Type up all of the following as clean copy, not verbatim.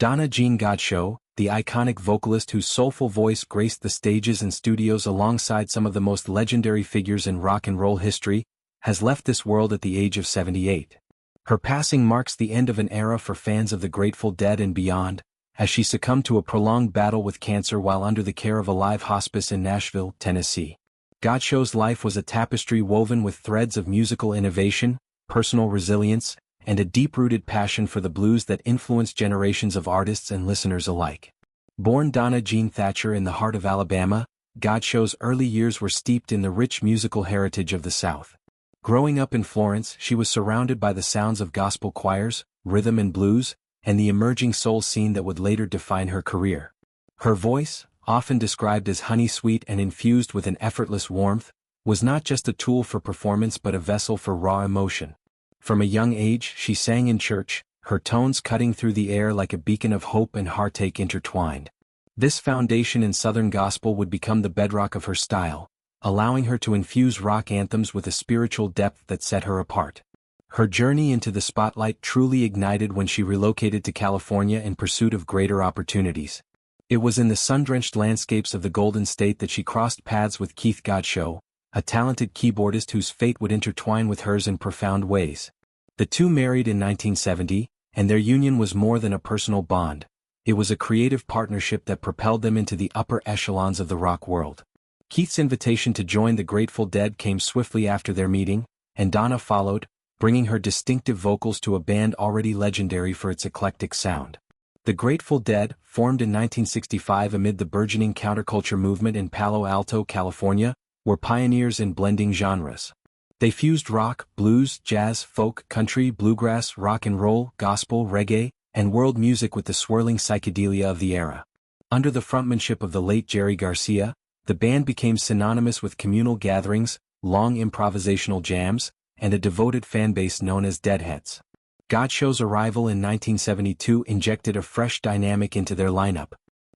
Donna Jean Godchaux, the iconic vocalist whose soulful voice graced the stages and studios alongside some of the most legendary figures in rock and roll history, has left this world at the age of 78. Her passing marks the end of an era for fans of the Grateful Dead and beyond, as she succumbed to a prolonged battle with cancer while under the care of a live hospice in Nashville, Tennessee. Godchaux's life was a tapestry woven with threads of musical innovation, personal resilience, and a deep-rooted passion for the blues that influenced generations of artists and listeners alike. Born Donna Jean Thatcher in the heart of Alabama, Godchaux's early years were steeped in the rich musical heritage of the South. Growing up in Florence, she was surrounded by the sounds of gospel choirs, rhythm and blues, and the emerging soul scene that would later define her career. Her voice, often described as honey-sweet and infused with an effortless warmth, was not just a tool for performance but a vessel for raw emotion. From a young age she sang in church, her tones cutting through the air like a beacon of hope and heartache intertwined. This foundation in Southern gospel would become the bedrock of her style, allowing her to infuse rock anthems with a spiritual depth that set her apart. Her journey into the spotlight truly ignited when she relocated to California in pursuit of greater opportunities. It was in the sun-drenched landscapes of the Golden State that she crossed paths with Keith Godchaux, a talented keyboardist whose fate would intertwine with hers in profound ways. The two married in 1970, and their union was more than a personal bond. It was a creative partnership that propelled them into the upper echelons of the rock world. Keith's invitation to join the Grateful Dead came swiftly after their meeting, and Donna followed, bringing her distinctive vocals to a band already legendary for its eclectic sound. The Grateful Dead, formed in 1965 amid the burgeoning counterculture movement in Palo Alto, California, were pioneers in blending genres. They fused rock, blues, jazz, folk, country, bluegrass, rock and roll, gospel, reggae, and world music with the swirling psychedelia of the era. Under the frontmanship of the late Jerry Garcia, the band became synonymous with communal gatherings, long improvisational jams, and a devoted fanbase known as Deadheads. Godchaux's arrival in 1972 injected a fresh dynamic into their lineup.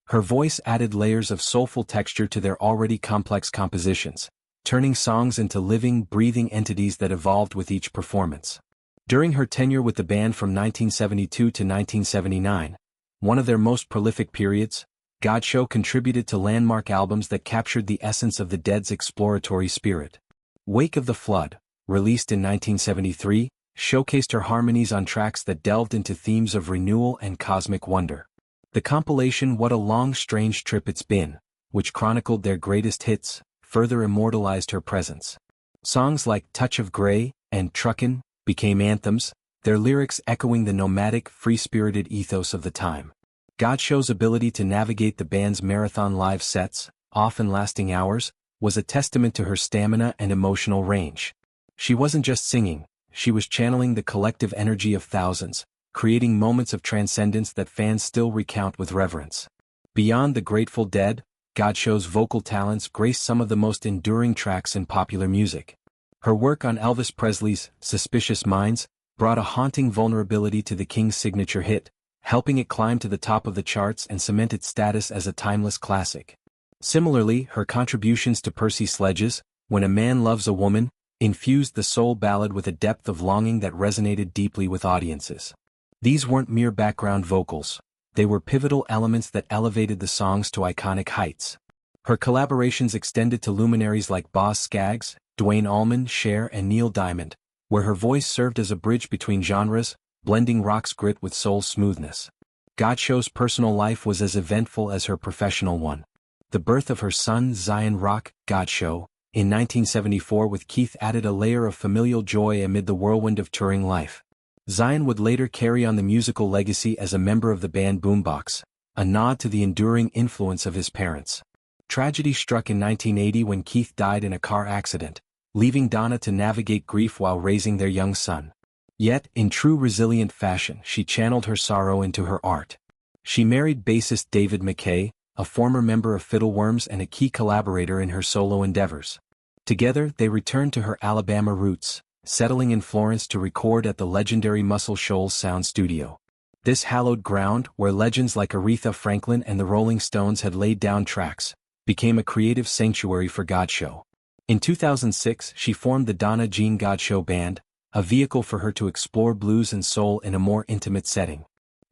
Her voice added layers of soulful texture to their already complex compositions, turning songs into living, breathing entities that evolved with each performance. During her tenure with the band from 1972 to 1979, one of their most prolific periods, Godchaux contributed to landmark albums that captured the essence of the Dead's exploratory spirit. Wake of the Flood, released in 1973, showcased her harmonies on tracks that delved into themes of renewal and cosmic wonder. The compilation What a Long Strange Trip It's Been, which chronicled their greatest hits, further immortalized her presence. Songs like Touch of Grey and Truckin' became anthems, their lyrics echoing the nomadic, free-spirited ethos of the time. Godchaux's ability to navigate the band's marathon live sets, often lasting hours, was a testament to her stamina and emotional range. She wasn't just singing, she was channeling the collective energy of thousands, creating moments of transcendence that fans still recount with reverence. Beyond the Grateful Dead, Godchaux's vocal talents graced some of the most enduring tracks in popular music. Her work on Elvis Presley's Suspicious Minds brought a haunting vulnerability to the King's signature hit, helping it climb to the top of the charts and cement its status as a timeless classic. Similarly, her contributions to Percy Sledge's When a Man Loves a Woman infused the soul ballad with a depth of longing that resonated deeply with audiences. These weren't mere background vocals, they were pivotal elements that elevated the songs to iconic heights. Her collaborations extended to luminaries like Boz Scaggs, Duane Allman, Cher and Neil Diamond, where her voice served as a bridge between genres, blending rock's grit with soul's smoothness. Godchaux's personal life was as eventful as her professional one. The birth of her son Zion Rock Godchaux in 1974 with Keith added a layer of familial joy amid the whirlwind of touring life. Zion would later carry on the musical legacy as a member of the band Boombox, a nod to the enduring influence of his parents. Tragedy struck in 1980 when Keith died in a car accident, leaving Donna to navigate grief while raising their young son. Yet, in true resilient fashion, she channeled her sorrow into her art. She married bassist David McKay, a former member of Fiddleworms and a key collaborator in her solo endeavors. Together, they returned to her Alabama roots, settling in Florence to record at the legendary Muscle Shoals Sound Studio. This hallowed ground, where legends like Aretha Franklin and the Rolling Stones had laid down tracks, became a creative sanctuary for Godchaux. In 2006, she formed the Donna Jean Godchaux Band, a vehicle for her to explore blues and soul in a more intimate setting.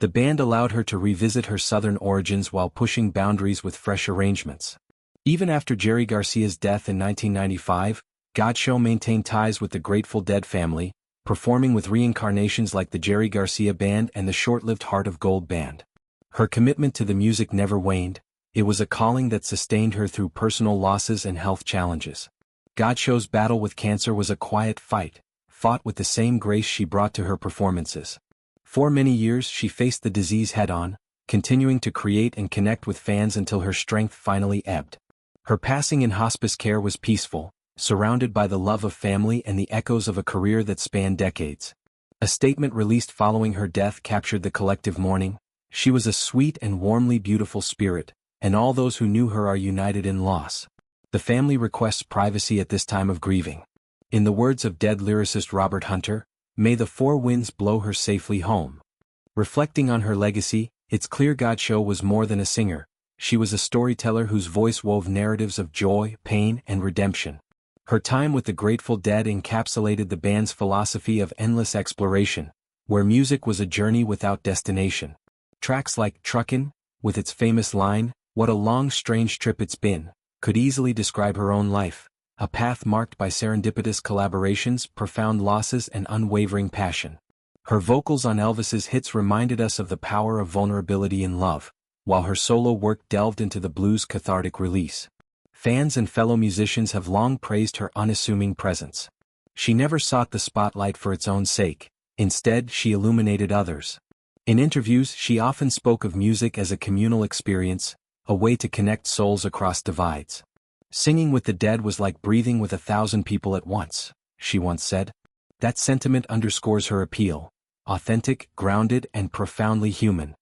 The band allowed her to revisit her Southern origins while pushing boundaries with fresh arrangements. Even after Jerry Garcia's death in 1995, Godchaux maintained ties with the Grateful Dead family, performing with reincarnations like the Jerry Garcia Band and the short-lived Heart of Gold Band. Her commitment to the music never waned. It was a calling that sustained her through personal losses and health challenges. Godchaux's battle with cancer was a quiet fight, fought with the same grace she brought to her performances. For many years she faced the disease head-on, continuing to create and connect with fans until her strength finally ebbed. Her passing in hospice care was peaceful, surrounded by the love of family and the echoes of a career that spanned decades. A statement released following her death captured the collective mourning. She was a sweet and warmly beautiful spirit, and all those who knew her are united in loss. The family requests privacy at this time of grieving. In the words of dead lyricist Robert Hunter, "May the four winds blow her safely home." Reflecting on her legacy, it's clear Godchaux was more than a singer. She was a storyteller whose voice wove narratives of joy, pain, and redemption. Her time with the Grateful Dead encapsulated the band's philosophy of endless exploration, where music was a journey without destination. Tracks like Truckin', with its famous line, "What a long strange trip it's been," could easily describe her own life, a path marked by serendipitous collaborations, profound losses, and unwavering passion. Her vocals on Elvis's hits reminded us of the power of vulnerability in love, while her solo work delved into the blues' cathartic release. Fans and fellow musicians have long praised her unassuming presence. She never sought the spotlight for its own sake, instead she illuminated others. In interviews she often spoke of music as a communal experience, a way to connect souls across divides. "Singing with the Dead was like breathing with 1,000 people at once," she once said. That sentiment underscores her appeal: authentic, grounded, and profoundly human.